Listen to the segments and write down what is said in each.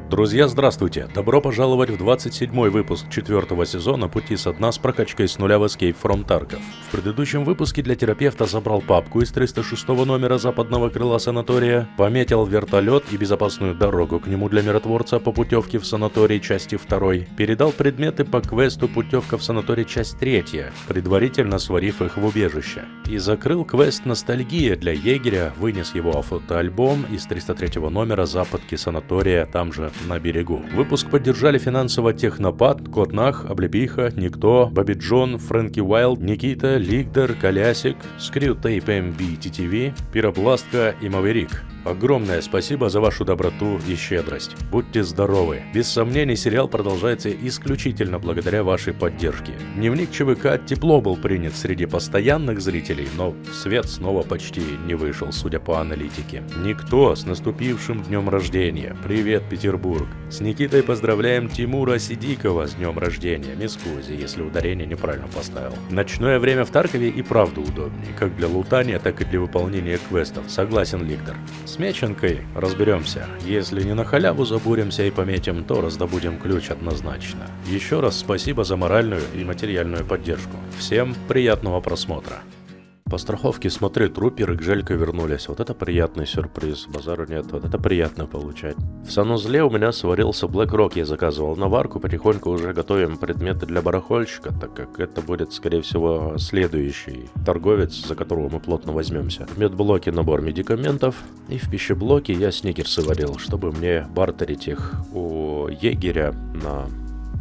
Друзья, здравствуйте! Добро пожаловать в 27-й выпуск 4-го сезона «Пути со дна» с прокачкой с нуля в Escape from Tarkov. В предыдущем выпуске для терапевта забрал папку из 306-го номера западного крыла санатория, пометил вертолет и безопасную дорогу к нему для миротворца по путевке в санаторий части 2, передал предметы по квесту «Путевка в санаторий» часть 3, предварительно сварив их в убежище. И закрыл квест «Ностальгия» для егеря, вынес его фотоальбом из 303-го номера западки санатория, там же на берегу. Выпуск поддержали финансово Технопад, Котнах, Облепиха, Никто, Бобби Джон, Фрэнки Уайлд, Никита, Лигдер, Колясик, Скрютейп МБ ТТВ, Пиропластка и Маверик. Огромное спасибо за вашу доброту и щедрость. Будьте здоровы. Без сомнений, сериал продолжается исключительно благодаря вашей поддержке. Дневник ЧВК тепло был принят среди постоянных зрителей, но в свет снова почти не вышел, судя по аналитике. Никто, с наступившим днем рождения. Привет, Петербург. С Никитой поздравляем Тимура Сидикова с днем рождения. Мискузи, если ударение неправильно поставил. Ночное время в Таркове и правда удобнее, как для лутания, так и для выполнения квестов. Согласен, Лигдер. С меченкой разберемся. Если не на халяву забуримся и пометим, то раздобудем ключ однозначно. Еще раз спасибо за моральную и материальную поддержку. Всем приятного просмотра. По страховке, смотри, Трупер и Гжелька вернулись. Вот это приятный сюрприз. Базару нет. Вот это приятно получать. В санузле у меня сварился Black Rock. Я заказывал на варку. Потихоньку уже готовим предметы для барахольщика, так как это будет, скорее всего, следующий торговец, за которого мы плотно возьмемся. В медблоке набор медикаментов. И в пищеблоке я сникерсы варил, чтобы мне бартерить их у егеря на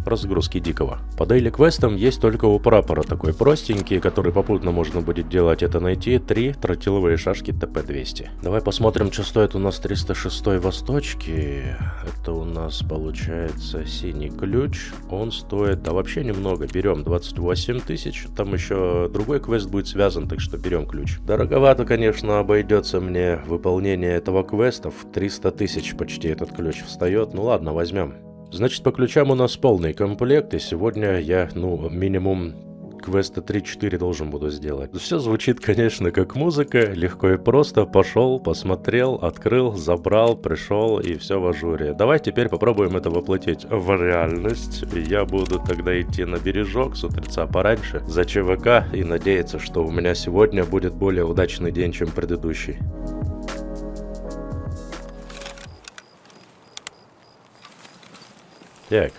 разгрузки дикого. По дейли квестам есть только у прапора такой простенький, который попутно можно будет делать, это найти 3 тротиловые шашки ТП-200. Давай посмотрим, что стоит у нас 306-й восточки. Это у нас получается синий ключ. Он стоит, да вообще немного, берем 28 тысяч. Там еще другой квест будет связан, так что берем ключ. Дороговато, конечно, обойдется мне выполнение этого квеста. В 300 тысяч почти этот ключ встает. Ну ладно, возьмем. Значит, по ключам у нас полный комплект, и сегодня я, минимум квеста 3-4 должен буду сделать. Все звучит, конечно, как музыка, легко и просто. Пошел, посмотрел, открыл, забрал, пришел, и все в ажуре. Давай теперь попробуем это воплотить в реальность. Я буду тогда идти на бережок с утреца пораньше за ЧВК и надеяться, что у меня сегодня будет более удачный день, чем предыдущий. Так.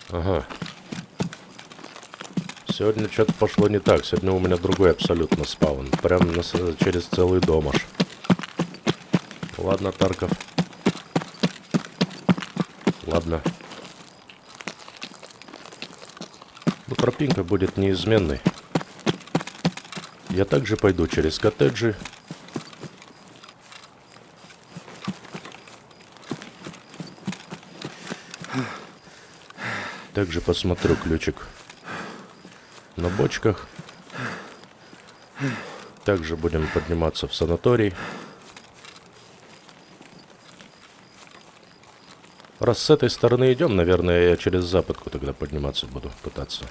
Ага. Сегодня что-то пошло не так. Сегодня у меня другой абсолютно спаун. Прям через целый дом аж. Ладно, Тарков. Ладно. Ну, тропинка будет неизменной. Я также пойду через коттеджи. Также посмотрю ключик на бочках. Также будем подниматься в санаторий. Раз с этой стороны идем, наверное, я через западку тогда подниматься буду пытаться.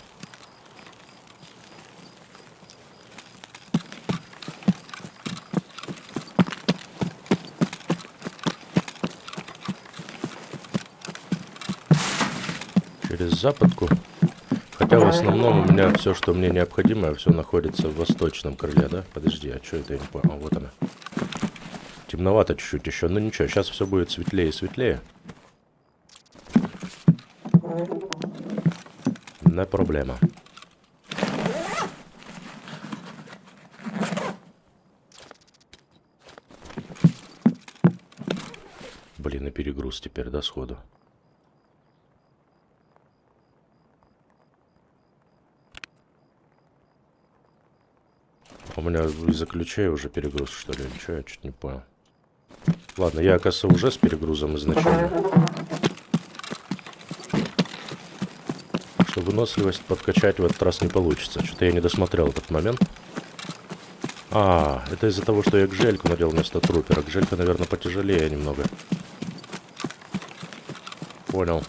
Через западку. Хотя в основном у меня все, что мне необходимо, все находится в восточном крыле, да? Подожди, а что это я не понял? Вот она. Темновато чуть-чуть еще, но ничего, сейчас все будет светлее и светлее. Не проблема. Блин, и перегруз теперь, да, сходу. У меня из-за ключей уже перегруз, что ли? Ничего, я чуть не понял. Ладно, я, оказывается, уже с перегрузом изначально. Что выносливость подкачать в этот раз не получится. Что-то я не досмотрел этот момент. А, это из-за того, что я Гжельку надел вместо Трупера. Гжелька, наверное, потяжелее немного. Понял.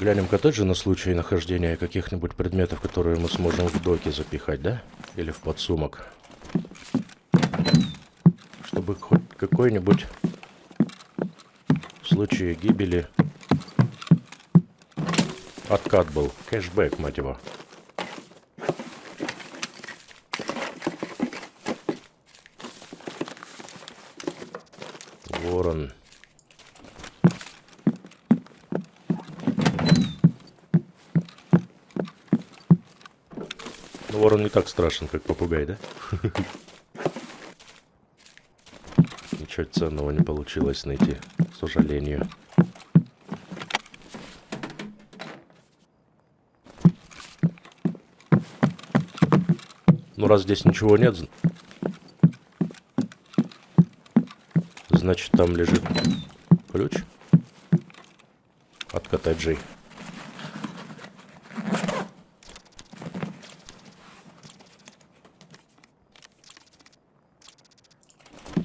Глянем коттеджи на случай нахождения каких-нибудь предметов, которые мы сможем в доки запихать, да? Или в подсумок. Чтобы хоть какой-нибудь в случае гибели откат был. Кэшбэк, мать его. Ворон. Ну, ворон не так страшен, как попугай, да? Ничего ценного не получилось найти, к сожалению. Ну, раз здесь ничего нет, значит, там лежит ключ от коттеджей.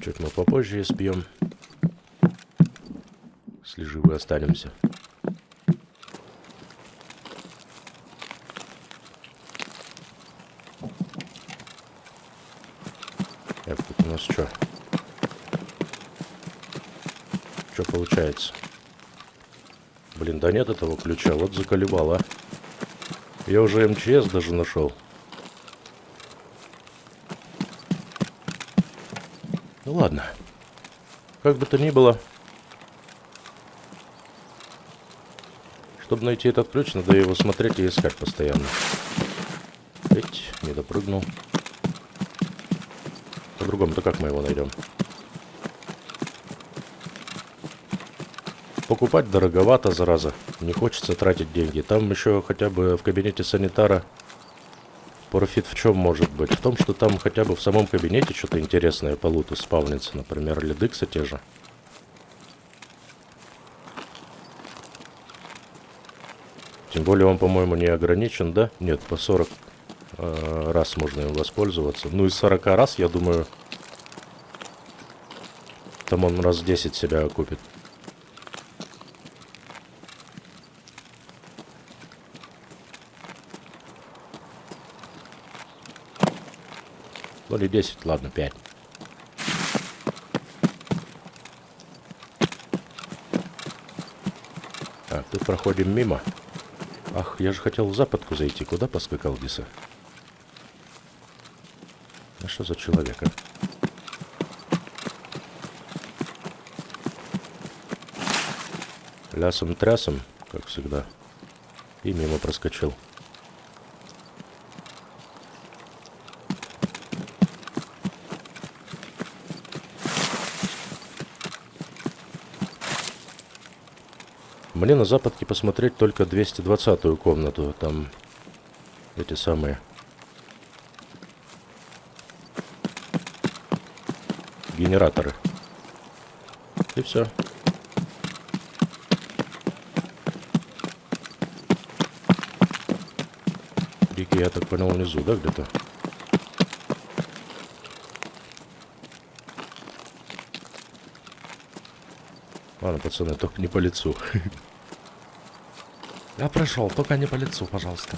Чуть мы попозже испьем, если живы останемся. Это тут у нас что? Что получается? Блин, да нет этого ключа, вот заколебал, а. Я уже МЧС даже нашел. Ну ладно. Как бы то ни было, чтобы найти этот ключ, надо его смотреть и искать постоянно. Ведь не допрыгнул. По-другому-то как мы его найдем? Покупать дороговато, зараза. Не хочется тратить деньги. Там еще хотя бы в кабинете санитара профит в чем может быть? В том, что там хотя бы в самом кабинете что-то интересное по луту спавнится. Например, лидыксы те же. Тем более он, по-моему, не ограничен, да? Нет, по 40 раз можно им воспользоваться. Ну, из 40 раз, я думаю, там он раз 10 себя окупит. Ну, или 10, ладно, 5. Так, тут проходим мимо. Ах, я же хотел в западку зайти. Куда поскакал Диса? А что за человек, а? Лясом-трясом, как всегда. И мимо проскочил. Мне на западке посмотреть только 220-ю комнату. Там эти самые генераторы. И все. Рики, я так понял, внизу, да, где-то? Ладно, пацаны, только не по лицу. Я прошел, только не по лицу, пожалуйста.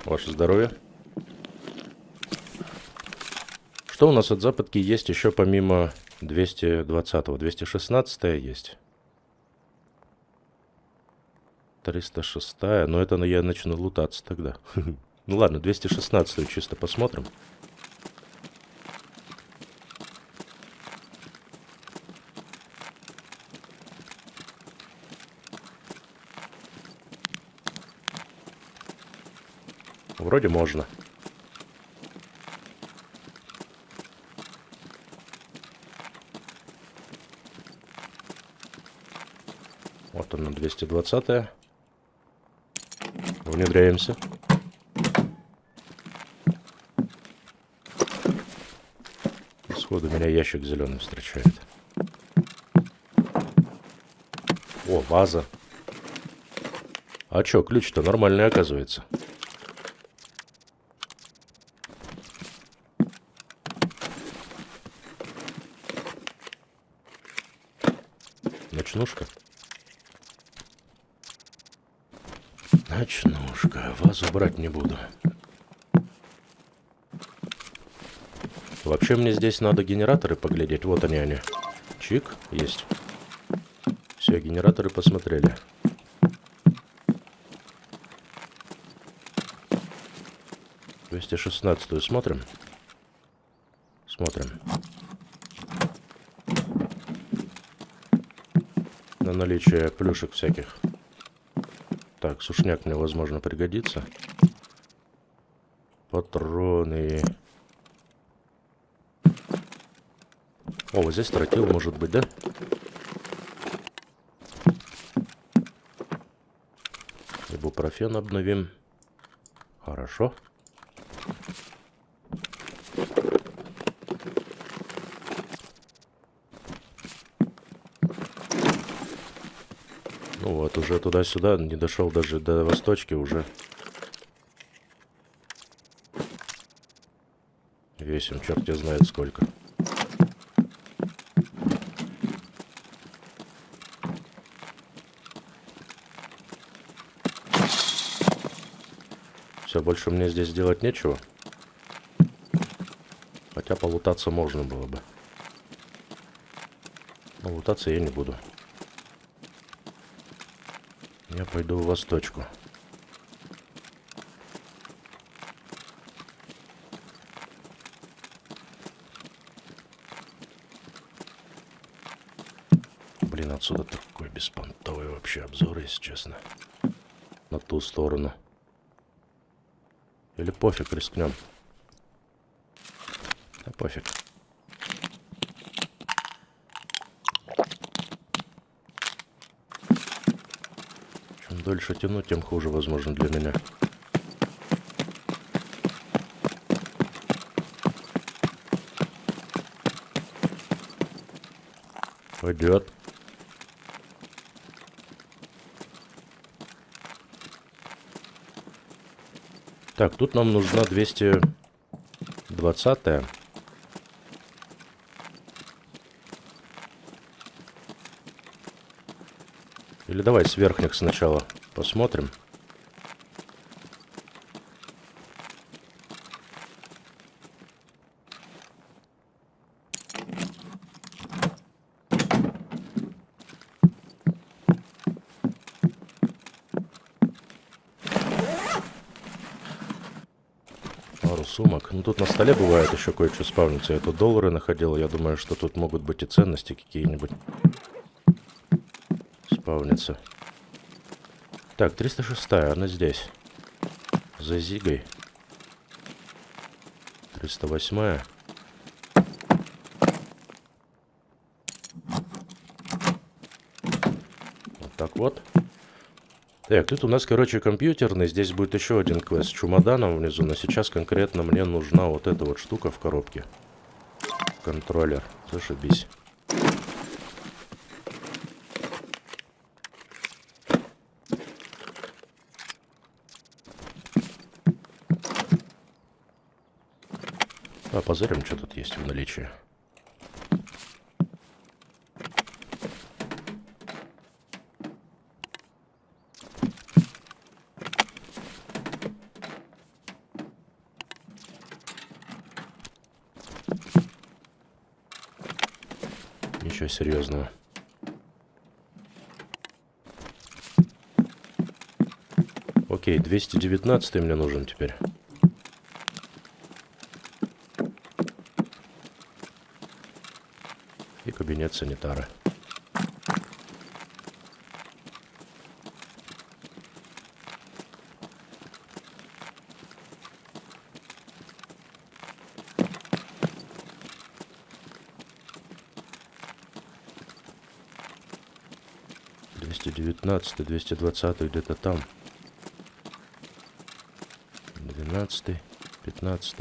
Ваше здоровье. Что у нас от западки есть еще помимо 220-го? 216-я есть. 306-я. Но это я начну лутаться тогда. Ну ладно, 216-ю чисто посмотрим. Вроде можно. Вот она, 220-я. Внедряемся. Сходу меня ящик зеленый встречает. О, ваза. А чё, ключ-то нормальный оказывается. Ночнушка. Ночнушка. Вазу брать не буду. Вообще мне здесь надо генераторы поглядеть. Вот они. Чик. Есть. Все, генераторы посмотрели. — 216-ю смотрим. Смотрим. На наличие плюшек всяких. Так, сушняк мне, возможно, пригодится. Патроны. О, вот здесь тротил может быть, да? Ибупрофен обновим. Хорошо. Ну вот, уже туда-сюда, не дошел даже до восточки, уже весим, черт я знает сколько. Все, больше мне здесь делать нечего. Хотя полутаться можно было бы. Но лутаться я не буду. Я пойду в восточку. Блин, отсюда такой беспонтовый вообще обзор, если честно. На ту сторону. Или пофиг, рискнем. Да пофиг. Чем дольше тянуть, тем хуже, возможно, для меня. Пойдет. Так, тут нам нужна 220-я. Или давай с верхних сначала посмотрим. Пару сумок. Ну тут на столе бывает еще кое-что спавнится. Я тут доллары находил. Я думаю, что тут могут быть и ценности какие-нибудь. Спавнится. Так, 306-я, она здесь. За Зигой. 308-я. Вот так вот. Так, тут у нас, короче, компьютерный. Здесь будет еще один квест с чемоданом внизу. Но сейчас конкретно мне нужна вот эта вот штука в коробке. Контроллер. Зашибись. А, позырим, что тут есть в наличии. Ничего серьезного. Окей, 219 мне нужен теперь. И кабинет санитара. Двести 220 где-то там. 12, 15.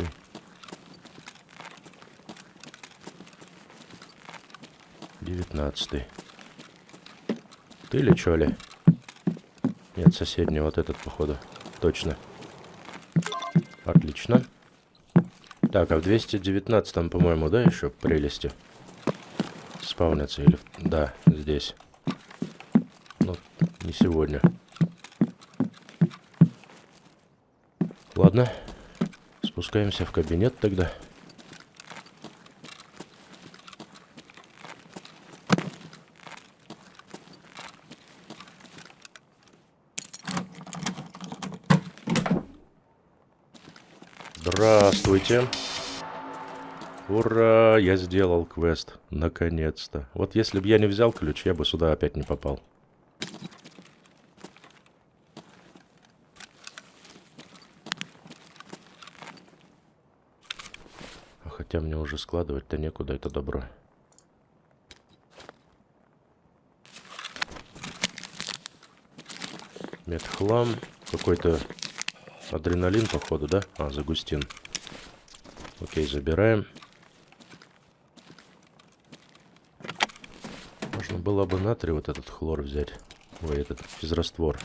19-й. Ты ли, чё ли? Нет, соседний, вот этот, походу. Точно. Отлично. Так, а в 219-м, по-моему, да, еще прелести? Спавнятся или... Да, здесь. Но не сегодня. Ладно. Спускаемся в кабинет тогда. Здравствуйте. Ура, я сделал квест. Наконец-то. Вот если бы я не взял ключ, я бы сюда опять не попал. Хотя мне уже складывать-то некуда это добро. Медхлам. Какой-то адреналин, походу, да? А, загустин. Окей, забираем. Можно было бы натрий вот этот хлор взять. Ой, этот физраствор.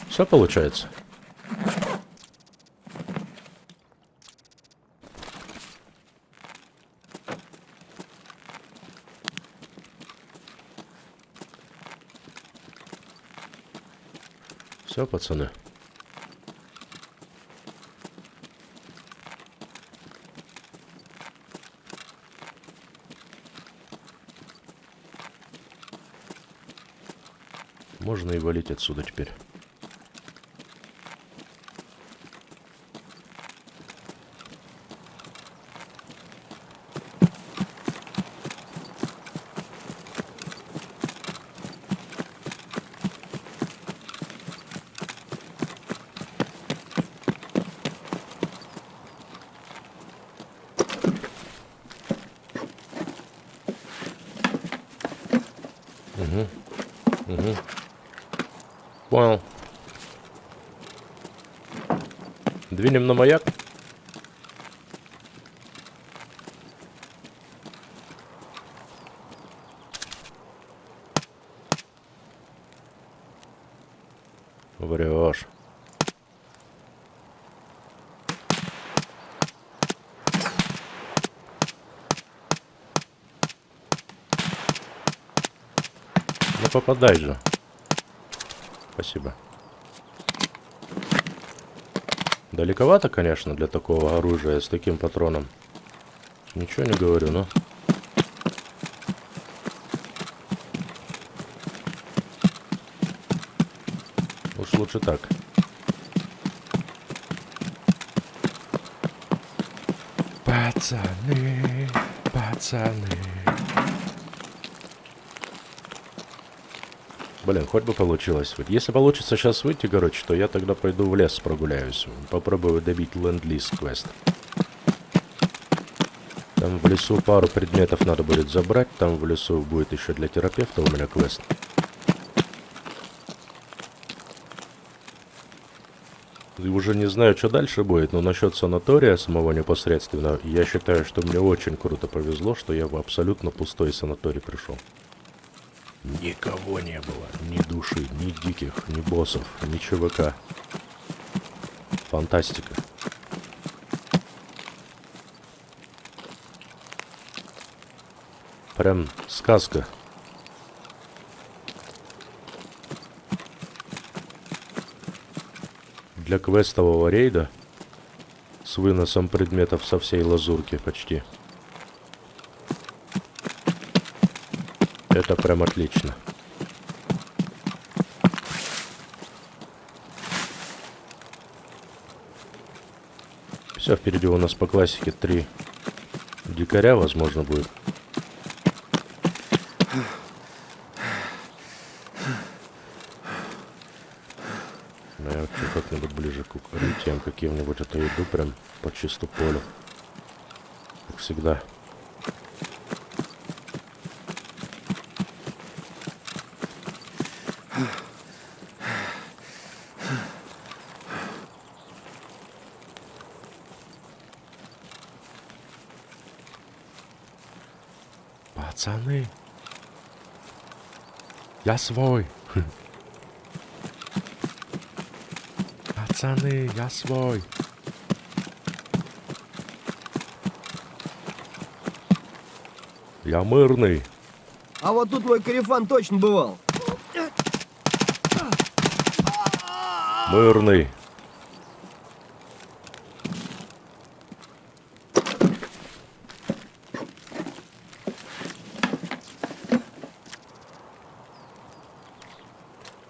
Все получается. Все, пацаны. Можно и валить отсюда теперь. Угу. Понял. Двинем на маяк. Врешь. Не попадай же. Спасибо. Далековато, конечно, для такого оружия с таким патроном. Ничего не говорю, но... Уж лучше так. Пацаны, пацаны. Блин, хоть бы получилось. Если получится сейчас выйти, короче, то я тогда пойду в лес прогуляюсь. Попробую добить ленд-лиз квест. Там в лесу пару предметов надо будет забрать. Там в лесу будет еще для терапевта у меня квест. И уже не знаю, что дальше будет, но насчет санатория самого непосредственно, я считаю, что мне очень круто повезло, что я в абсолютно пустой санаторий пришел. Никого не было. Ни души, ни диких, ни боссов, ни ЧВК. Фантастика. Прям сказка. Для квестового рейда с выносом предметов со всей лазурки почти. Это прям отлично. Все, впереди у нас по классике 3 дикаря, возможно, будет. Но я вообще как-нибудь ближе к укрытиям каким-нибудь, а то иду прям по чисту полю. Как всегда. Пацаны. Я свой. Пацаны, я свой. Я мирный. А вот тут мой корефан точно бывал. Мирный.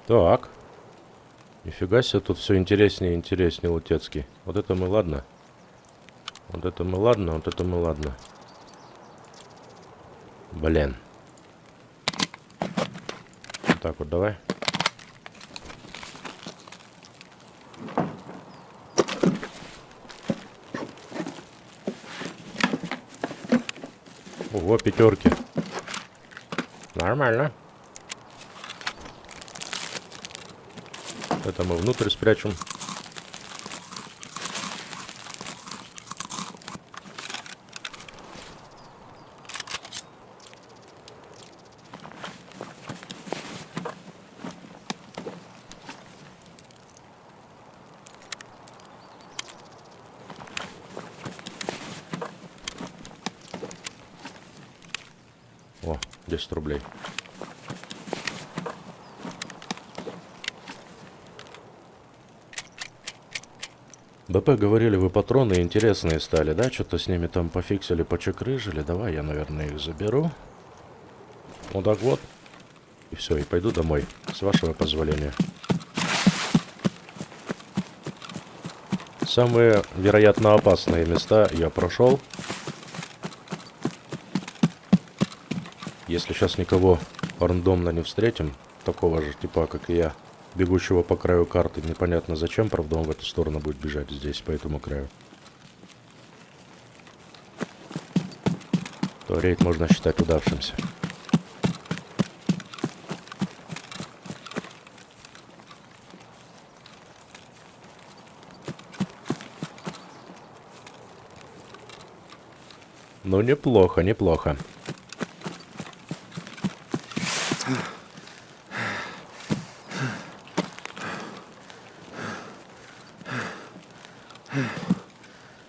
Так. Нифига себе, тут все интереснее и интереснее, Лутецкий. Вот это мы ладно. Вот это мы ладно, вот это мы ладно. Блин. Вот так вот, давай. Ого, пятерки. Нормально. Это мы внутрь спрячем. О, 10 рублей. БП говорили, вы патроны интересные стали, да? Что-то с ними там пофиксили, почекрыжили. Давай я, наверное, их заберу. Вот так вот. И все, и пойду домой. С вашего позволения. Самые, вероятно, опасные места я прошел. Если сейчас никого рандомно не встретим, такого же типа, как и я, бегущего по краю карты, непонятно зачем, правда он в эту сторону будет бежать здесь, по этому краю, то рейд можно считать удавшимся. Ну, неплохо, неплохо.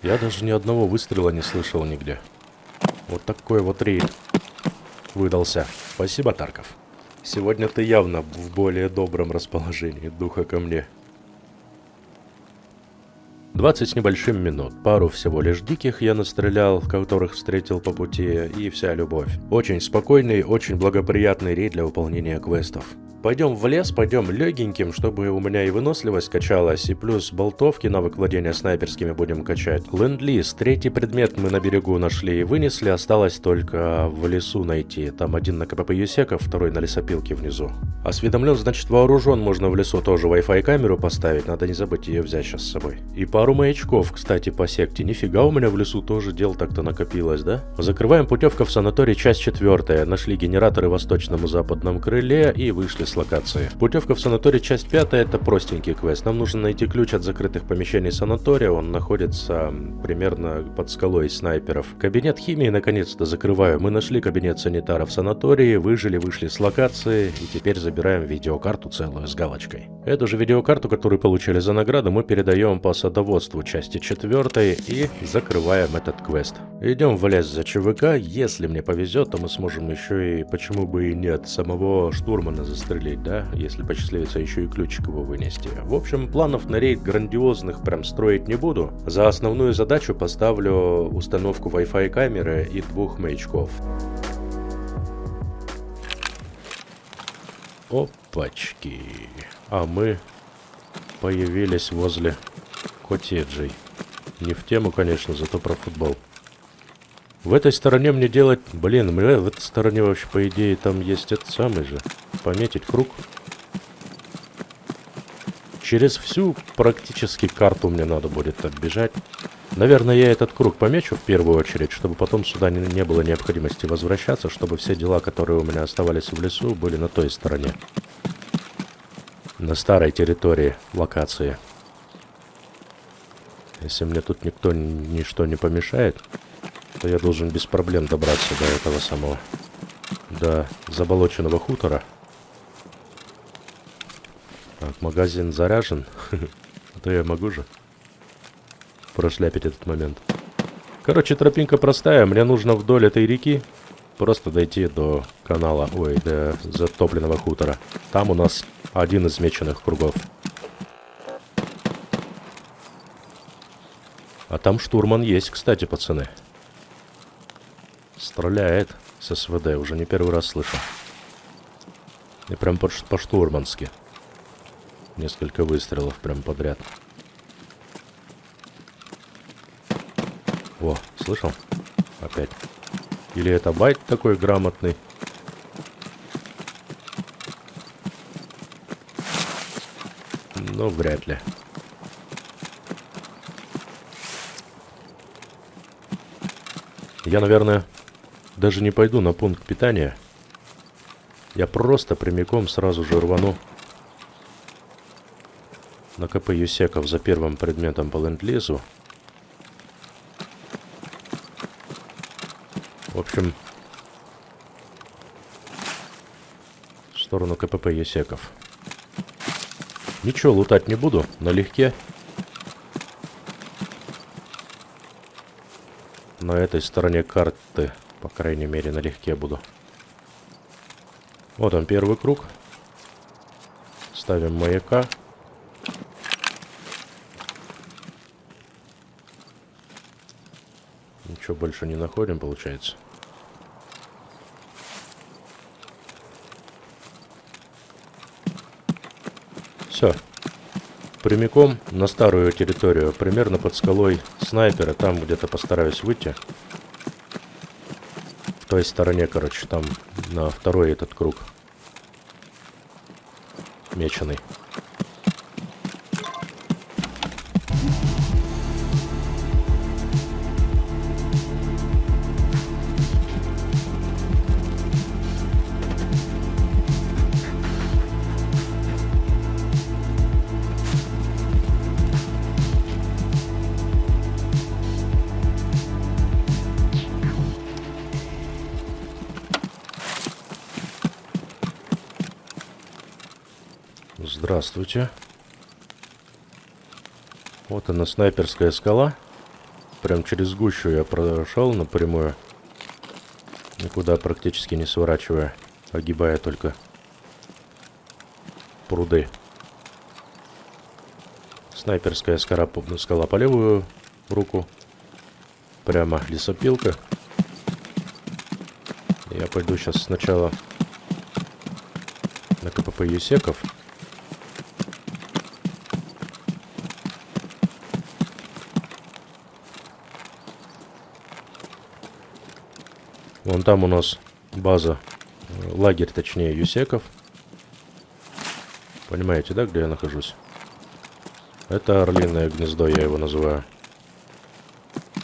Я даже ни одного выстрела не слышал нигде. Вот такой вот рейд выдался. Спасибо, Тарков. Сегодня ты явно в более добром расположении духа ко мне. 20 с небольшим минут. Пару всего лишь диких я настрелял, которых встретил по пути, и вся любовь. Очень спокойный, очень благоприятный рейд для выполнения квестов. Пойдем в лес, пойдем легеньким, чтобы у меня и выносливость качалась, и плюс болтовки, навык владения снайперскими будем качать. Ленд-лиз, третий предмет мы на берегу нашли и вынесли, осталось только в лесу найти. Там один на КПП Юсеков, второй на лесопилке внизу. Осведомлен, значит вооружен, можно в лесу тоже Wi-Fi камеру поставить, надо не забыть ее взять сейчас с собой. И пару маячков, кстати, по секте. Нифига у меня в лесу тоже дел так-то накопилось, да? Закрываем путевка в санаторий, часть 4. Нашли генераторы в восточном и западном крыле и вышли с локации. Путевка в санаторий, часть 5, это простенький квест. Нам нужно найти ключ от закрытых помещений санатория. Он находится примерно под скалой снайперов. Кабинет химии наконец-то закрываю. Мы нашли кабинет санитара в санатории, выжили, вышли с локации и теперь забираем видеокарту целую с галочкой. Эту же видеокарту, которую получили за награду, мы передаем по садоводству части 4 и закрываем этот квест. Идем в лес за ЧВК. Если мне повезет, то мы сможем еще и, почему бы и нет, самого штурмана застрелить, да, если посчастливится еще и ключик его вынести. В общем, планов на рейд грандиозных прям строить не буду. За основную задачу поставлю установку Wi-Fi камеры и 2 маячков. Опачки. А мы появились возле коттеджей. Не в тему, конечно, зато про футбол. В этой стороне мне делать... Блин, в этой стороне вообще, по идее, там есть этот самый же. Пометить круг. Через всю практически карту мне надо будет оббежать. Наверное, я этот круг помечу в первую очередь, чтобы потом сюда не было необходимости возвращаться, чтобы все дела, которые у меня оставались в лесу, были на той стороне. На старой территории локации. Если мне тут никто ничто не помешает, то я должен без проблем добраться до этого самого до заболоченного хутора. Так, магазин заряжен. А то я могу же прошляпить этот момент. Короче, тропинка простая. Мне нужно вдоль этой реки просто дойти до канала, ой, до затопленного хутора. Там у нас один из меченых кругов. А там штурман есть, кстати, пацаны. Стреляет с СВД, уже не первый раз слышу. И прям по-штурмански. Несколько выстрелов прям подряд. О, слышал? Опять. Или это байт такой грамотный? Ну, вряд ли. Я, наверное, даже не пойду на пункт питания. Я просто прямиком сразу же рвану на КП Юсеков за первым предметом по ленд-лизу. В общем, в сторону КПП Юсеков. Ничего, лутать не буду, налегке. На этой стороне карты, по крайней мере, налегке буду. Вот он, первый круг. Ставим маяка. Ничего больше не находим, получается. Все. Прямиком на старую территорию, примерно под скалой снайпера. Там где-то постараюсь выйти. В той стороне, короче, там на второй этот круг. Меченый. Здравствуйте. Вот она, снайперская скала. Прям через гущу я прошел напрямую. Никуда практически не сворачивая, огибая только пруды. Снайперская скала по левую руку. Прямо лесопилка. Я пойду сейчас сначала на КПП Юсеков. Вон там у нас база, лагерь, точнее, Юсеков. Понимаете, да, где я нахожусь? Это Орлиное гнездо, я его называю.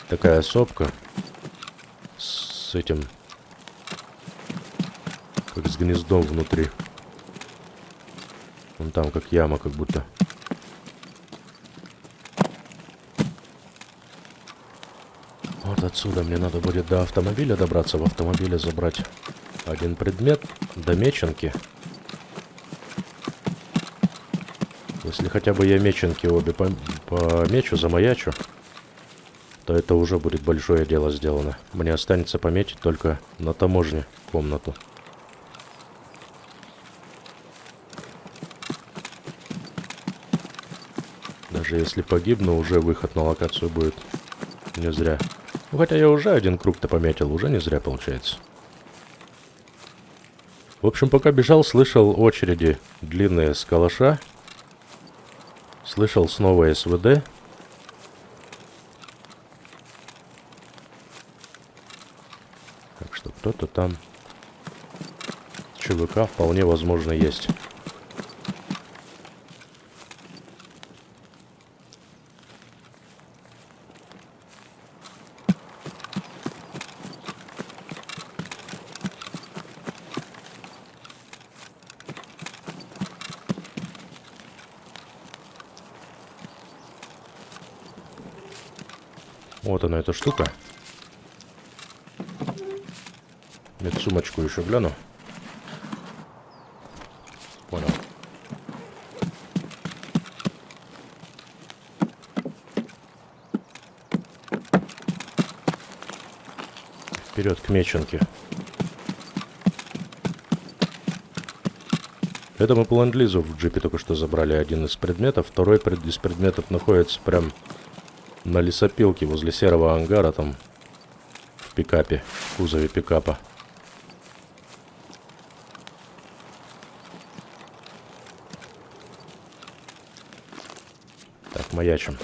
Такая сопка с этим, как с гнездом внутри. Вон там как яма, как будто. Вот отсюда мне надо будет до автомобиля добраться, в автомобиле забрать один предмет, до меченки. Если хотя бы я меченки обе помечу, замаячу, то это уже будет большое дело сделано. Мне останется пометить только на таможне комнату. Даже если погибну, уже выход на локацию будет не зря. Ну, хотя я уже один круг-то пометил, уже не зря получается. В общем, пока бежал, слышал очереди длинные с калаша. Слышал снова СВД. Так что кто-то там ЧВК вполне возможно есть. Вот она, эта штука. Медсумочку еще гляну. Понял. Вперед к меченке. Это мы по ленд-лизу в джипе только что забрали один из предметов. Второй из предметов находится прям на лесопилке возле серого ангара, там в пикапе, в кузове пикапа. Так, маячим.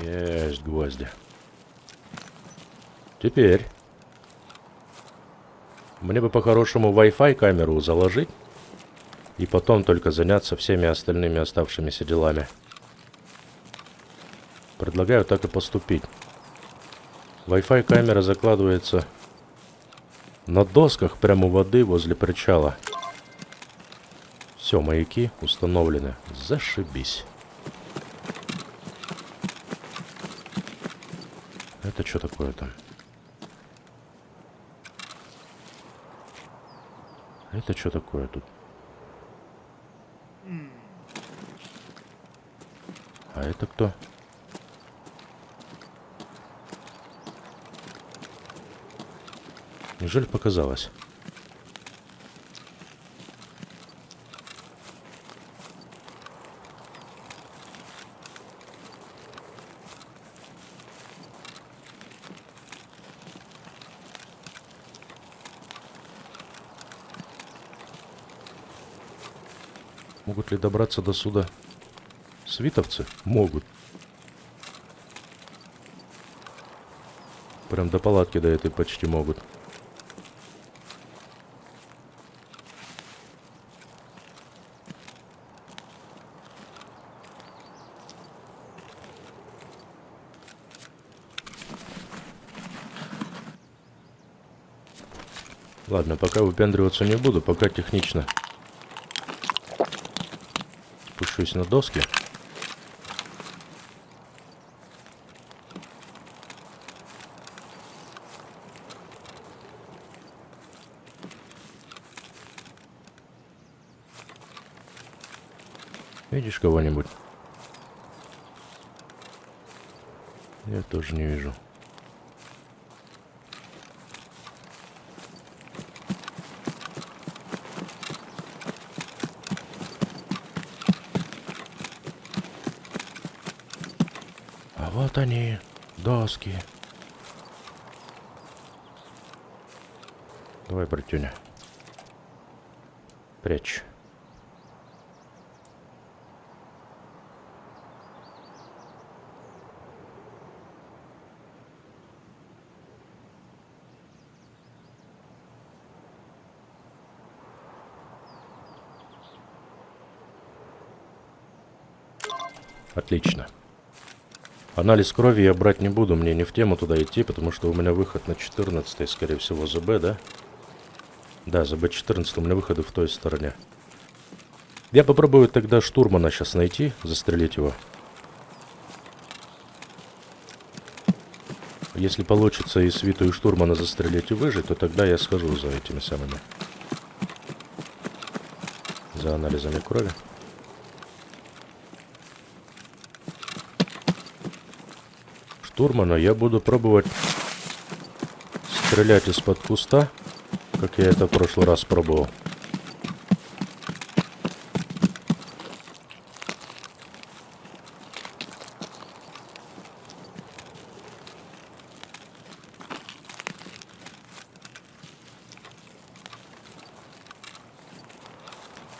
Есть гвозди. Теперь мне бы по-хорошему Wi-Fi камеру заложить и потом только заняться всеми остальными оставшимися делами. Предлагаю так и поступить. Wi-Fi камера закладывается на досках прямо у воды возле причала. Все, маяки установлены. Зашибись. Это что такое там? Это что такое тут? А это кто? Неужели показалось? Могут ли добраться до суда свитовцы? Могут. Прям до палатки до этой почти могут. Ладно, пока выпендриваться не буду, пока технично. Спущусь на доски. Видишь кого-нибудь? Я тоже не вижу. А вот они, доски. Давай, братюня. Прячь. Отлично. Анализ крови я брать не буду, мне не в тему туда идти, потому что у меня выход на 14-й, скорее всего, ЗБ, да? Да, ЗБ-14, у меня выходы в той стороне. Я попробую тогда штурмана сейчас найти, застрелить его. Если получится и свиту, и штурмана застрелить и выжить, то тогда я схожу за этими самыми. За анализами крови. Штурмана я буду пробовать стрелять из-под куста, как я это в прошлый раз пробовал.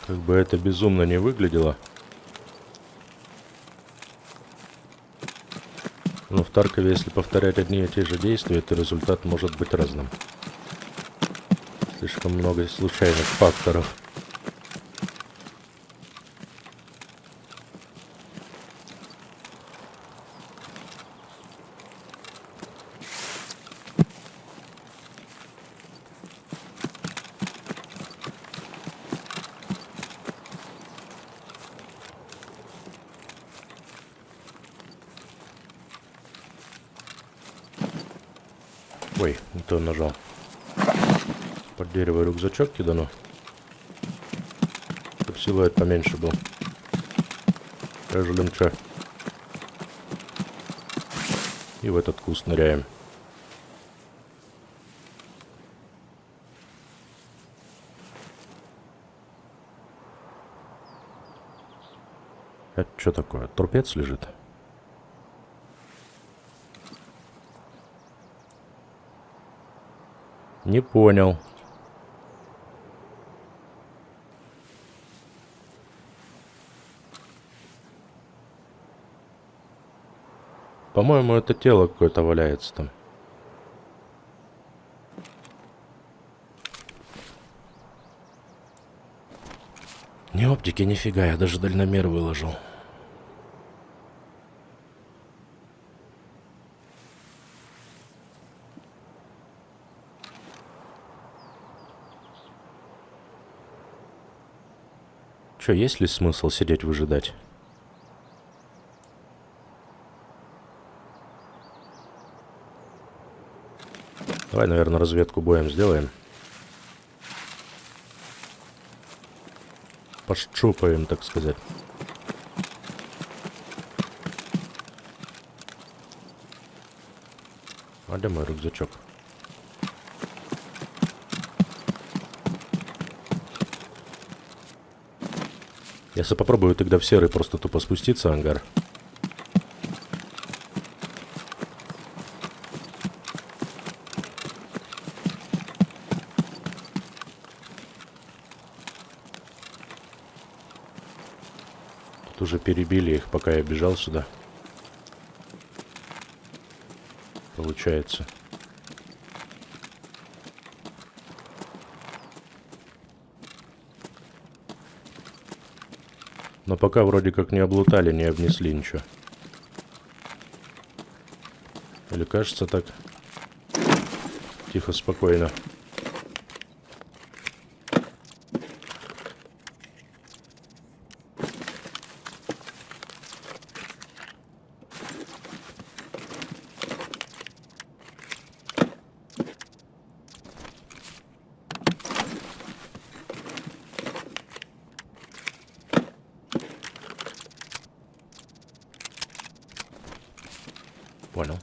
Как бы это безумно не выглядело. Но в Таркове, если повторять одни и те же действия, то результат может быть разным. Слишком много случайных факторов. Ой, не то нажал. Под дерево рюкзачок кидану. Чтоб силуэт поменьше был. Жлемча. И в этот куст ныряем. Это что такое? Трупец лежит? Не понял. По-моему, это тело какое-то валяется там. Ни оптики, нифига, я даже дальномер выложил. Чё, есть ли смысл сидеть выжидать? Давай, наверное, разведку боем сделаем. Пощупаем, так сказать. А где мой рюкзачок? Если попробую тогда в серый просто тупо спуститься, ангар. Тут уже перебили их, пока я бежал сюда. Получается. Но пока вроде как не облутали, не обнесли ничего. Или кажется так? Тихо, спокойно. Понял.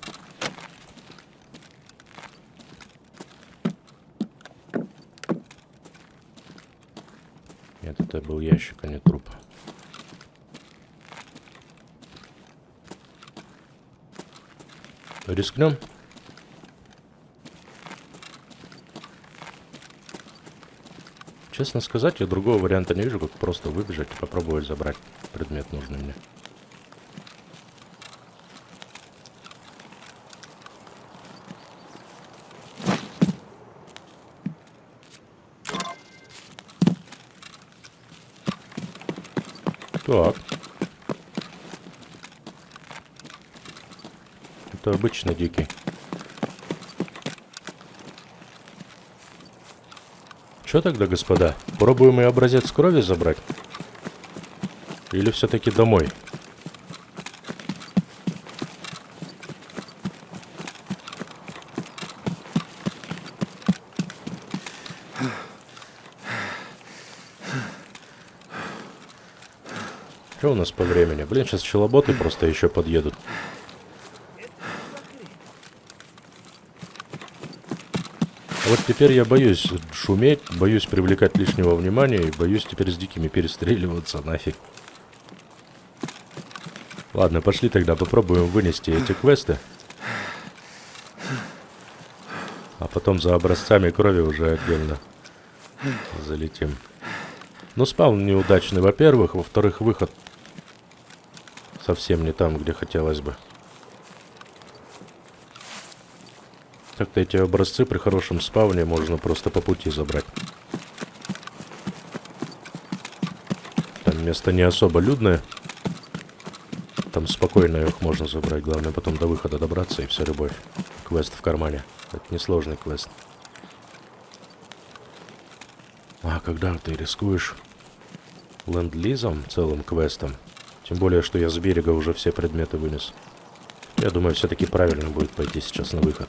Нет, это был ящик, а не труп. Рискнем? Честно сказать, я другого варианта не вижу, как просто выбежать и попробовать забрать предмет нужный мне. Так. Это обычно дикий. Что тогда, господа? Пробуем и образец крови забрать? Или все-таки домой? Что у нас по времени? Блин, сейчас челоботы просто еще подъедут. А вот теперь я боюсь шуметь, боюсь привлекать лишнего внимания и боюсь теперь с дикими перестреливаться нафиг. Ладно, пошли тогда попробуем вынести эти квесты. А потом за образцами крови уже отдельно залетим. Ну, спаун неудачный, во-первых. Во-вторых, выход совсем не там, где хотелось бы. Так-то эти образцы при хорошем спавне можно просто по пути забрать. Там место не особо людное. Там спокойно их можно забрать. Главное потом до выхода добраться, и все, любовь. Квест в кармане. Это несложный квест. А когда ты рискуешь ленд-лизом, целым квестом, тем более, что я с берега уже все предметы вынес, я думаю, все-таки правильно будет пойти сейчас на выход.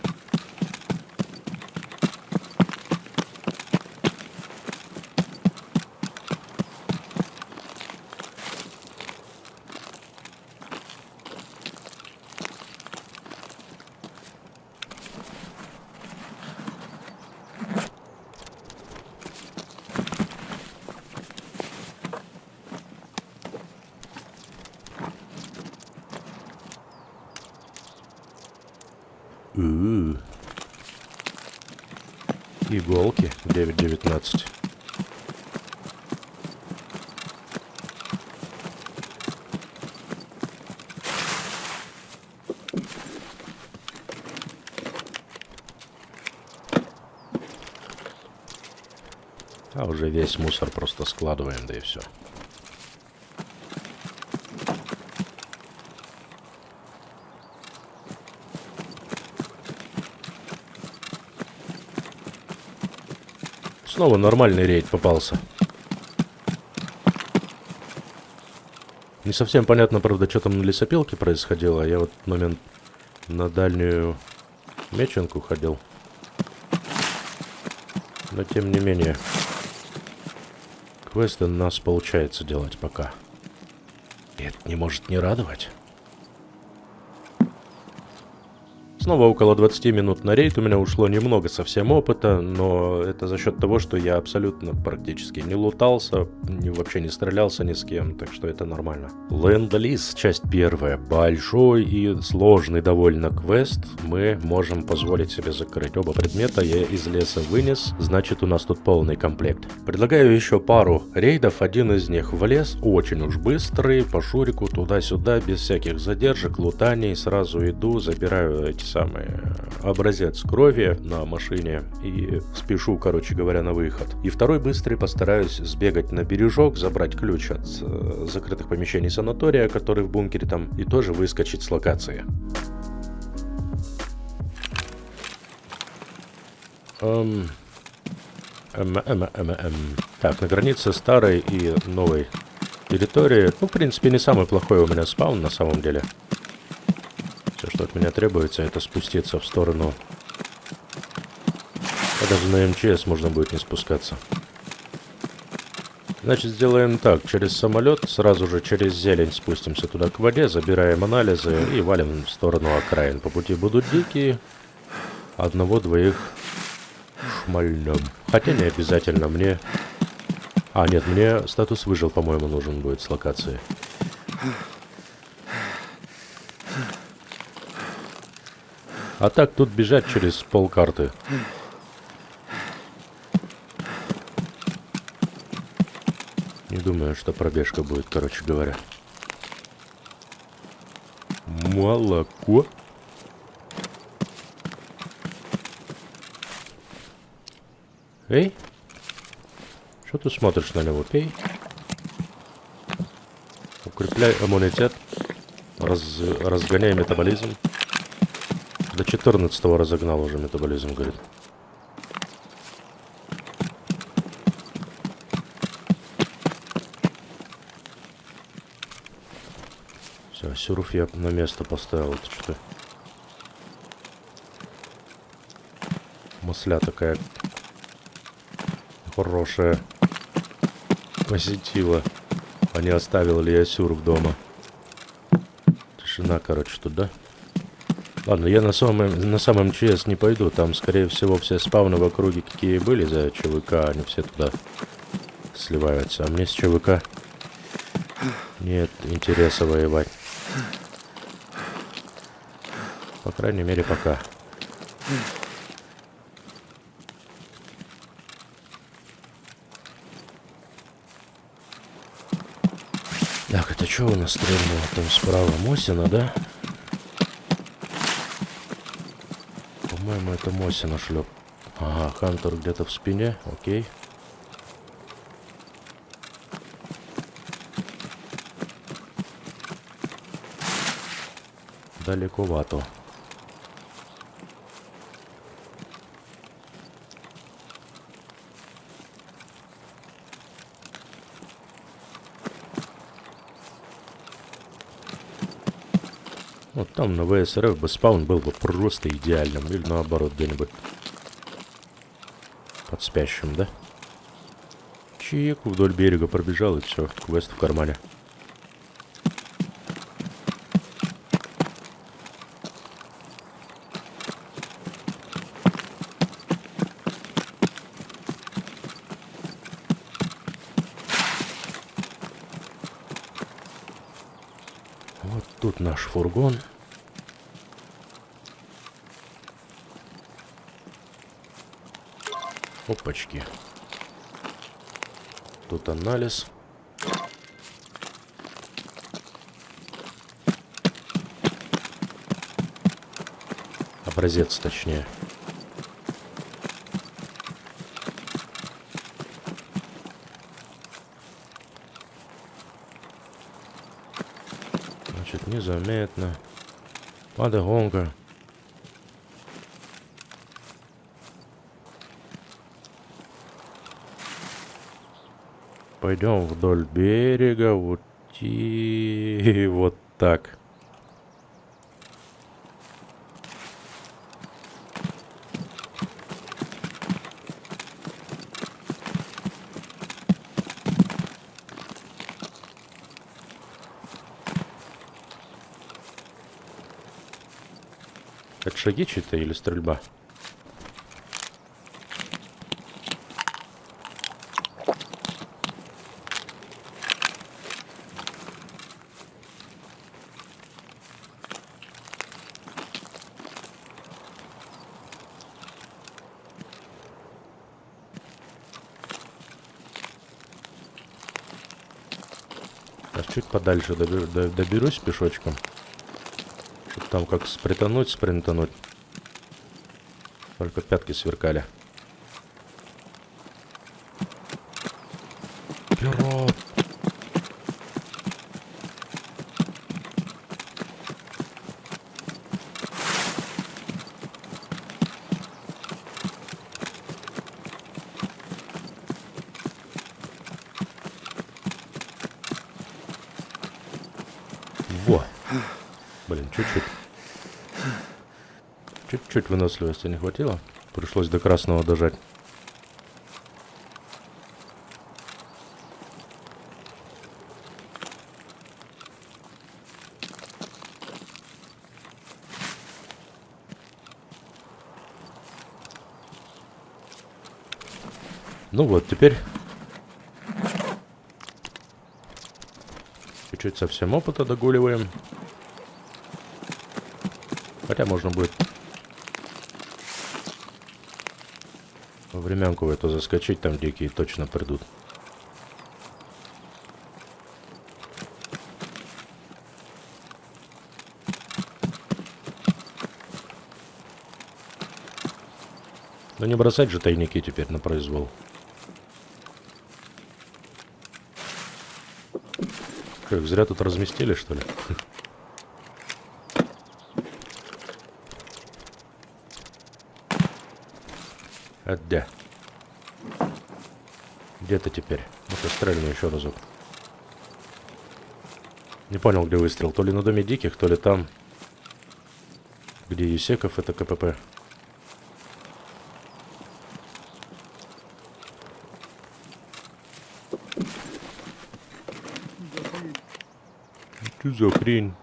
Иголки 9.19. А уже весь мусор просто складываем, да и все. Снова нормальный рейд попался. Не совсем понятно, правда, что там на лесопилке происходило. Я вот в этот момент на дальнюю меченку ходил. Но тем не менее, квесты у нас получается делать пока. И это не может не радовать. Снова около 20 минут на рейд. У меня ушло немного совсем опыта, но это за счет того, что я абсолютно практически не лутался, вообще не стрелялся ни с кем, так что это нормально. Ленд-лиз, часть первая. Большой и сложный довольно квест. Мы можем позволить себе закрыть оба предмета. Я из леса вынес, значит, у нас тут полный комплект. Предлагаю еще пару рейдов. Один из них в лес, очень уж быстрый, по шурику, туда-сюда, без всяких задержек, лутаний. Сразу иду, забираю эти самый образец крови на машине и спешу, короче говоря, на выход. И второй быстрый постараюсь сбегать на бережок, забрать ключ от закрытых помещений санатория, который в бункере там, и тоже выскочить с локации. Так, на границе старой и новой территории, ну, в принципе, не самый плохой у меня спаун на самом деле. Все, что от меня требуется, это спуститься в сторону. А даже на МЧС можно будет не спускаться. Значит, сделаем так. Через самолет, сразу же через зелень спустимся туда к воде, забираем анализы и валим в сторону окраин. По пути будут дикие. Одного-двоих шмальнем. Хотя не обязательно мне... А, нет, мне статус выжил, по-моему, нужен будет с локации. А так тут бежать через полкарты. Не думаю, что пробежка будет, короче говоря. Молоко. Эй, что ты смотришь на него? Пей. Укрепляй иммунитет. Разгоняй метаболизм. До 14-го разогнал уже метаболизм, говорит. Все, сюрф я на место поставил. Это что? Масля такая хорошая. Посетила. А не оставил ли я сюрф дома? Тишина, короче, тут, да? Ладно, я на самом МЧС не пойду. Там, скорее всего, все спавны в округе, какие были за ЧВК, они все туда сливаются. А мне с ЧВК нет интереса воевать. По крайней мере, пока. Так, это что у нас стрельнуло там справа? Мосина, да? По-моему, это Мосина шлеп. Ага, Хантер где-то в спине. Окей. Далековато. Вот там на ВСРФ бы спаун был бы просто идеальным. Или наоборот, где-нибудь под спящим, да? Чик, вдоль берега пробежал и все, квест в кармане. Вот тут наш фургон. Опачки. Тут анализ. Образец, точнее. Значит, незаметно. Подгонка. Пойдем вдоль берега, вот и вот так. Это шаги чьи-то или стрельба? Сейчас чуть подальше доберусь пешочком. Чтоб там как спринтануть. Только пятки сверкали. Пират! Во! Блин, чуть-чуть. Чуть-чуть выносливости не хватило. Пришлось до красного дожать. Ну вот, теперь чуть-чуть совсем опыта догуливаем. Хотя можно будет во временку в эту заскочить, там дикие точно придут. Но не бросать же тайники теперь на произвол. Что, их зря тут разместили, что ли? А где? Где ты теперь? Ну-ка, стрельну еще разок. Не понял, где выстрел. То ли на доме диких, то ли там, где Юсеков, это КПП. Что за хрень?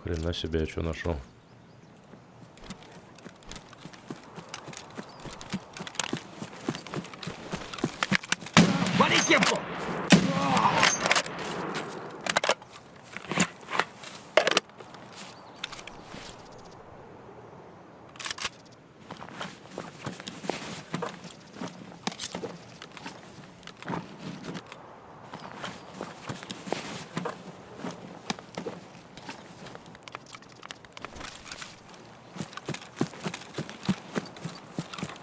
Хрена себе, я что нашел. Вали кепку!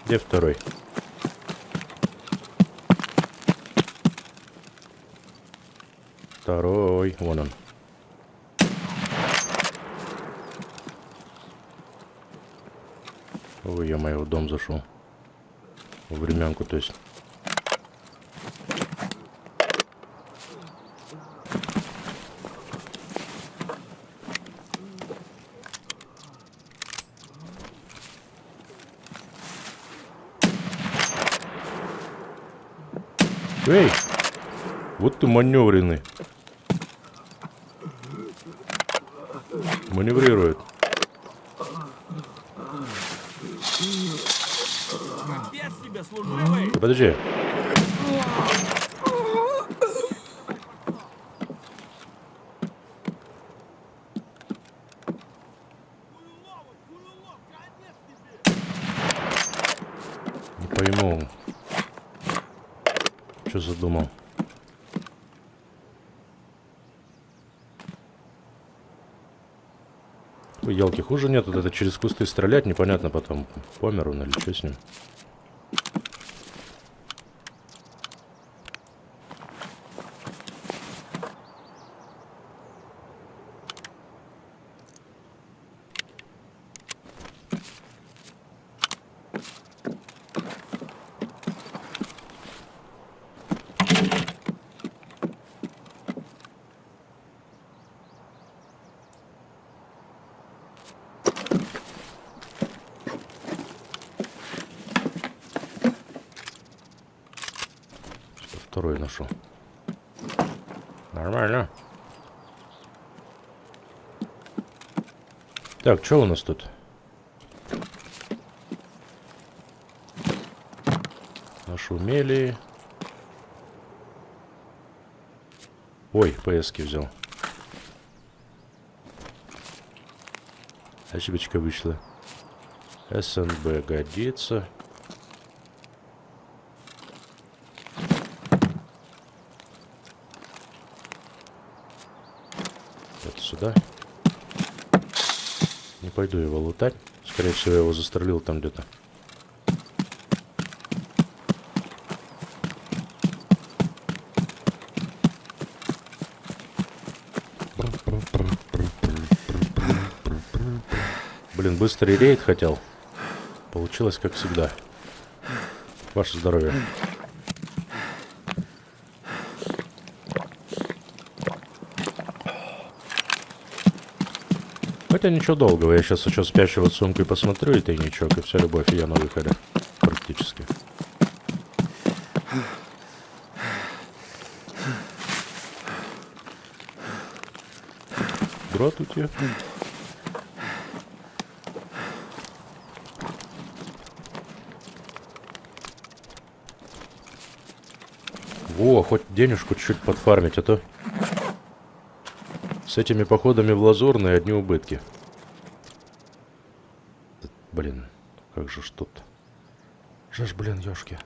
Где второй? Второй. Вон он. Ой, я в дом зашел. В временку, то есть. Эй! Вот ты маневренный. Маневрирует. Капец тебе, служивый! Подожди. Что задумал? Ой, елки, хуже нет. Вот это через кусты стрелять, непонятно потом, помер он или что с ним. Второй нашел. Нормально. Так, что у нас тут? Нашумели. Ой, ПСки взял. Ошибочка вышла. СНБ годится. Это сюда. Не пойду его лутать. Скорее всего, я его застрелил там где-то. Блин, быстрый рейд хотел. Получилось как всегда. Ваше здоровье. Хотя ничего долгого. Я сейчас еще спящего сумку и посмотрю, и тайничок, и вся любовь, и я на выходе. Практически. Здравствуйте. Во, хоть денежку чуть-чуть подфармить, а то с этими походами в Лазурные одни убытки. Блин, как же ж тут. Жаж, блин, ёшки.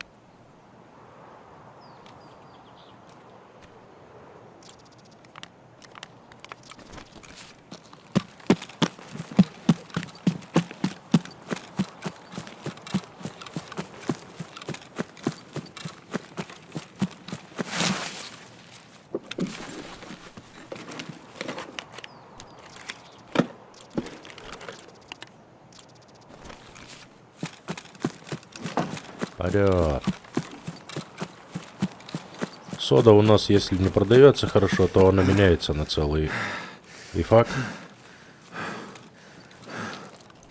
Поряд. Сода у нас, если не продается хорошо, то она меняется на целый ифак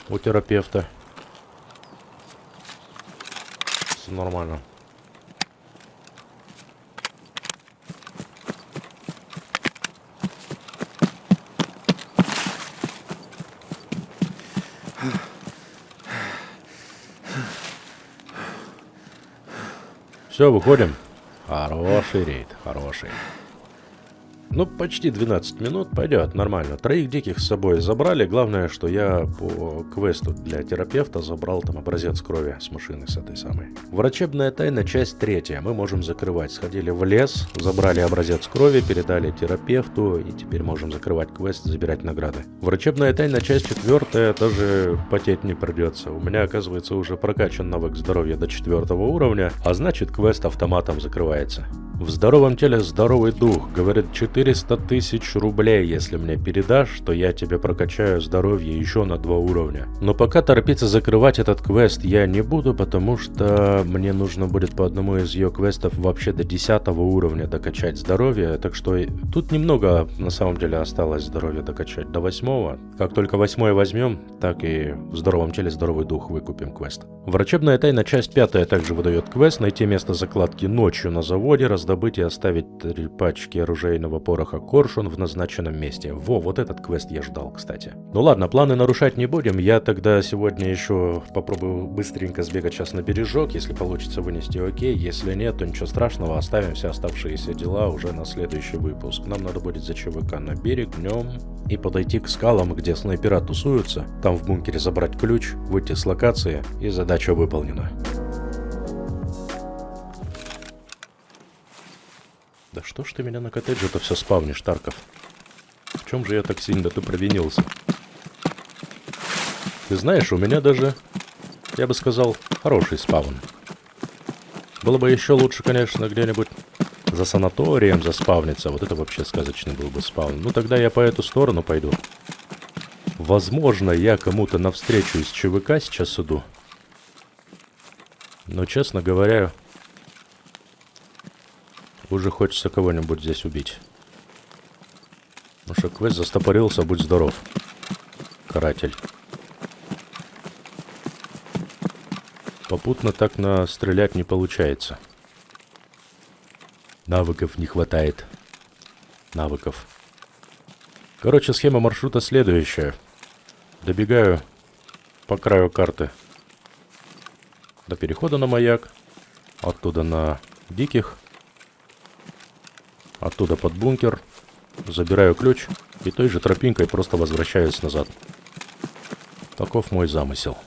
у терапевта. Все нормально. Все, выходим. Хороший рейд, хороший. Ну, почти 12 минут, пойдет, нормально. 3 диких с собой забрали. Главное, что я по квесту для терапевта забрал там образец крови с машины, с этой самой. Врачебная тайна, часть 3. Мы можем закрывать. Сходили в лес, забрали образец крови, передали терапевту, и теперь можем закрывать квест, забирать награды. Врачебная тайна, часть 4. Даже потеть не придется. У меня, оказывается, уже прокачан навык здоровья до 4 уровня, а значит, квест автоматом закрывается. В здоровом теле здоровый дух. Говорит, 400 тысяч рублей, если мне передашь, то я тебе прокачаю здоровье еще на 2 уровня. Но пока торопиться закрывать этот квест я не буду, потому что мне нужно будет по одному из ее квестов вообще до 10 уровня докачать здоровье. Так что тут немного на самом деле осталось здоровья докачать до 8. Как только 8 возьмем, так и в здоровом теле здоровый дух выкупим квест. Врачебная тайна, часть 5 также выдает квест. Найти место закладки ночью на заводе, раздобыть и оставить 3 пачки оружейного пороха Коршун в назначенном месте. Во, вот этот квест я ждал, кстати. Ну ладно, планы нарушать не будем. Я тогда сегодня еще попробую быстренько сбегать сейчас на бережок. Если получится вынести, окей. Если нет, то ничего страшного. Оставим все оставшиеся дела уже на следующий выпуск. Нам надо будет за ЧВК на берег днем и подойти к скалам, где снайпера тусуются. Там в бункере забрать ключ, выйти с локации, и задача выполнена. Да что ж ты меня на коттедже-то все спавнишь, Тарков? В чем же я так сильно-то провинился? Ты знаешь, у меня даже, я бы сказал, хороший спаун. Было бы еще лучше, конечно, где-нибудь за санаторием заспавниться. Вот это вообще сказочный был бы спаун. Ну, тогда я по эту сторону пойду. Возможно, я кому-то навстречу из ЧВК сейчас иду. Но, честно говоря, уже хочется кого-нибудь здесь убить. Ну что, квест застопорился, будь здоров, каратель. Попутно так настрелять не получается. Навыков не хватает. Навыков. Короче, схема маршрута следующая. Добегаю по краю карты до перехода на маяк. Оттуда на диких. Оттуда под бункер. Забираю ключ. И той же тропинкой просто возвращаюсь назад. Таков мой замысел.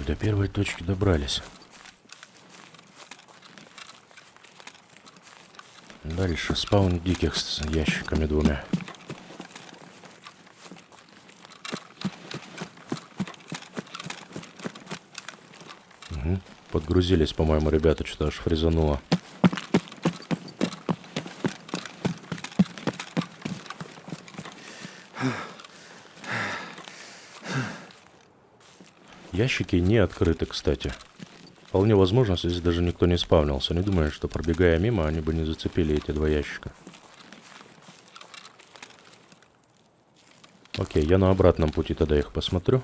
До первой точки добрались. Дальше спаун диких с ящиками двумя. Угу. Подгрузились, по-моему, ребята, что-то аж фрезануло. Ящики не открыты, кстати. Вполне возможно, здесь даже никто не спавнился. Не думаю, что пробегая мимо, они бы не зацепили эти два ящика. Окей, я на обратном пути тогда их посмотрю.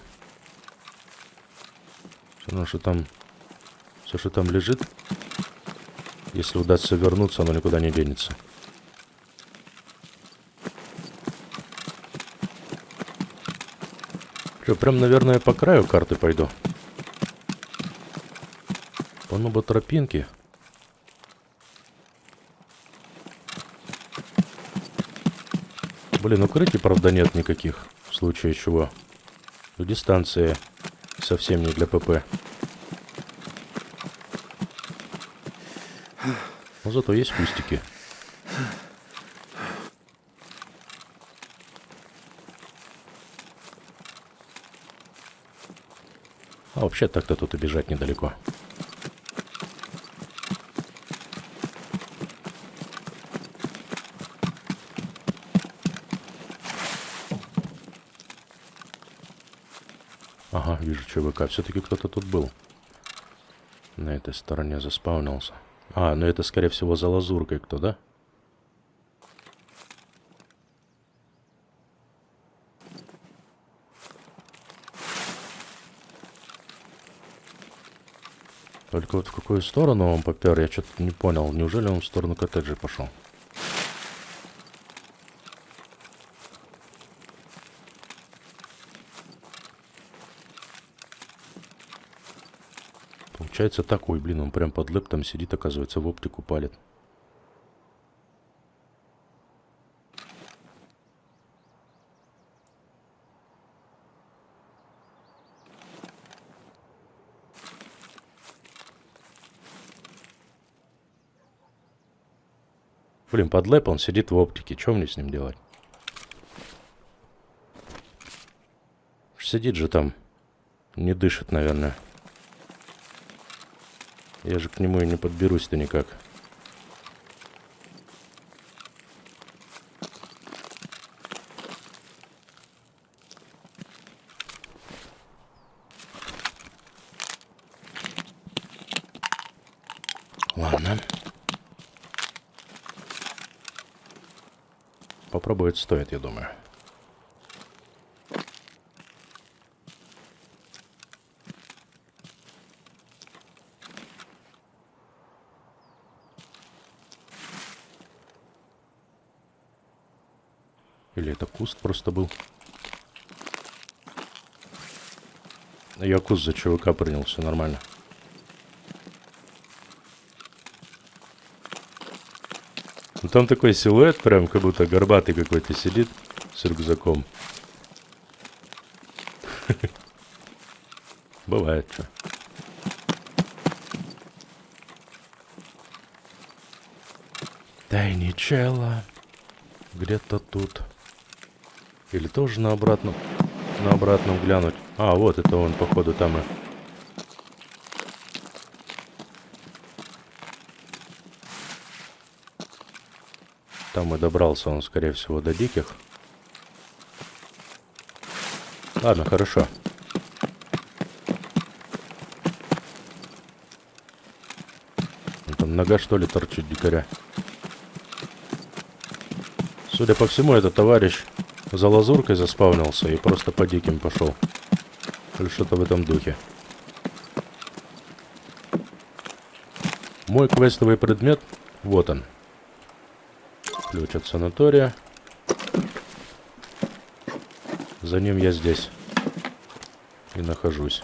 Все, что там лежит, если удастся вернуться, оно никуда не денется. Что, прям, наверное, по краю карты пойду. По нубо тропинке. Блин, укрытий, правда, нет никаких. В случае чего. Но дистанция совсем не для ПП. Но зато есть кустики. А вообще так-то тут и бежать недалеко. Ага, вижу ЧВК. Все-таки кто-то тут был. На этой стороне заспаунился. А, ну это, скорее всего, за лазуркой кто, да? Только вот в какую сторону он попер, я что-то не понял. Неужели он в сторону коттеджа пошел? Получается так, ой, блин, он прям под лэптом сидит, оказывается, в оптику палит. Блин, под лэп он сидит в оптике, что мне с ним делать? Сидит же там, не дышит, наверное. Я же к нему и не подберусь-то никак. Ладно. Попробовать стоит, я думаю. Или это куст просто был? Я куст за ЧВК принял, все нормально. Ну, там такой силуэт, прям как будто горбатый какой-то сидит с рюкзаком. Бывает что. Тайничелло. Где-то тут. Или тоже на обратном глянуть. А, вот это он, походу, там и... Там и добрался он, скорее всего, до диких. Ладно, хорошо. Там нога, что ли, торчит дикаря. Судя по всему, этот товарищ за лазуркой заспавнился и просто по диким пошел. Или что-то в этом духе. Мой квестовый предмет, вот он. Ключ от санатория. За ним я здесь и нахожусь.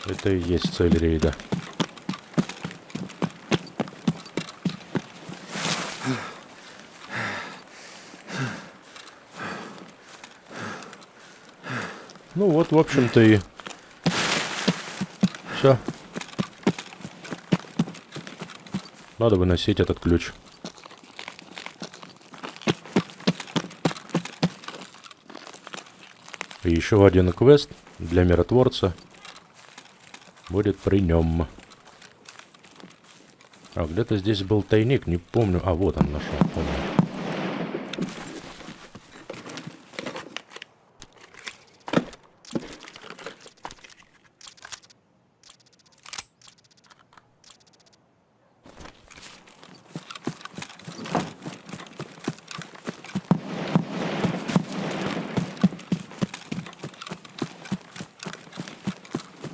Это и есть цель рейда. Ну вот, в общем-то, и все. Надо выносить этот ключ. И еще один квест для миротворца будет при нем. А где-то здесь был тайник, не помню. А вот он, нашел, помню.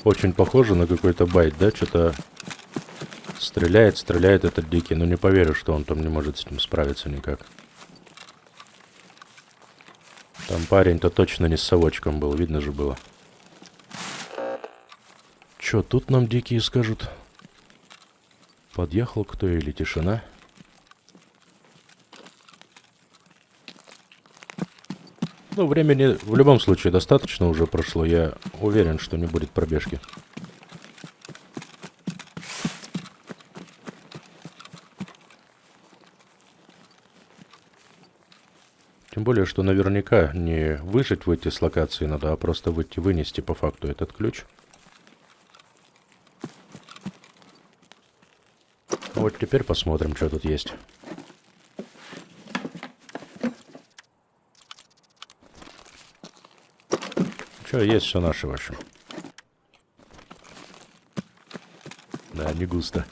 Очень похоже на какой-то байт, да? Что-то стреляет этот дикий. Но не поверю, что он там не может с ним справиться никак. Там парень-то точно не с совочком был, видно же было. Чё, тут нам дикие скажут? Подъехал кто или тишина? Ну, времени в любом случае достаточно уже прошло. Я уверен, что не будет пробежки. Тем более, что наверняка не выжить, выйти с локации надо, а просто выйти, вынести по факту этот ключ. Вот теперь посмотрим, что тут есть. Что, есть все наше, в общем. Да, не густо.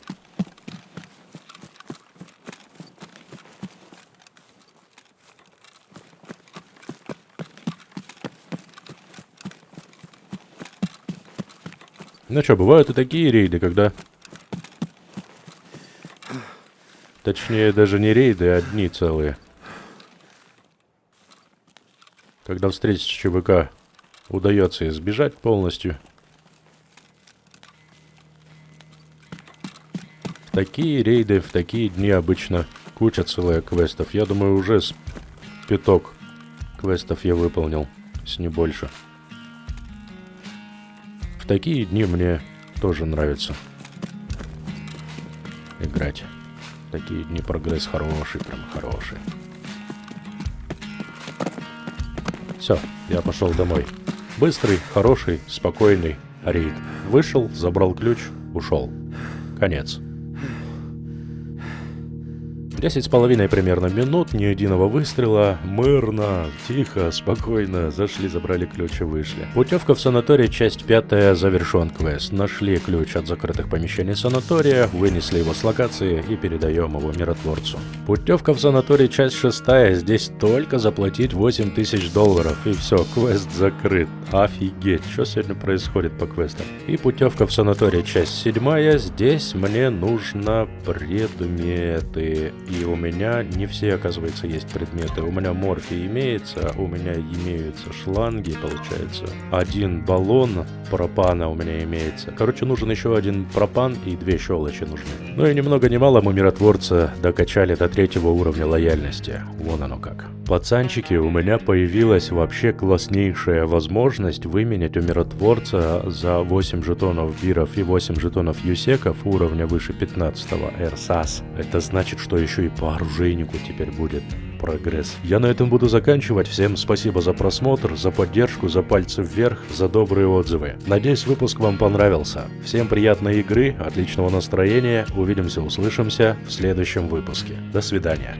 Ну что, бывают и такие рейды, когда... Точнее, даже не рейды, а дни целые. Когда встретить ЧВК удается избежать полностью. В такие рейды, в такие дни обычно куча целая квестов. Я думаю, уже с пяток квестов я выполнил, если не больше. В такие дни мне тоже нравится играть. В такие дни прогресс хороший, прям хороший. Все, я пошел домой. Быстрый, хороший, спокойный рейд. Вышел, забрал ключ, ушел. Конец. 10,5 примерно минут, ни единого выстрела, мирно, тихо, спокойно, зашли, забрали ключ и вышли. Путевка в санаторий, часть 5, завершен квест. Нашли ключ от закрытых помещений санатория, вынесли его с локации и передаем его миротворцу. Путевка в санаторий, часть 6, здесь только заплатить $8000, и все, квест закрыт. Офигеть, что сегодня происходит по квестам. И путевка в санаторий, часть 7, здесь мне нужно предметы. и у меня не все, оказывается, есть предметы. У меня морфий имеется, у меня имеются шланги, получается. Один баллон пропана у меня имеется. Короче, нужен еще один пропан и 2 щелочи нужны. Ну и ни много ни мало мы миротворца докачали до 3-го уровня лояльности. Вон оно как. Пацанчики, у меня появилась вообще класснейшая возможность выменять у миротворца за 8 жетонов биров и 8 жетонов юсеков уровня выше 15-го РСАС. Это значит, что еще и по оружейнику теперь будет прогресс. Я на этом буду заканчивать. Всем спасибо за просмотр, за поддержку, за пальцы вверх, за добрые отзывы. Надеюсь, выпуск вам понравился. Всем приятной игры, отличного настроения. Увидимся, услышимся в следующем выпуске. До свидания.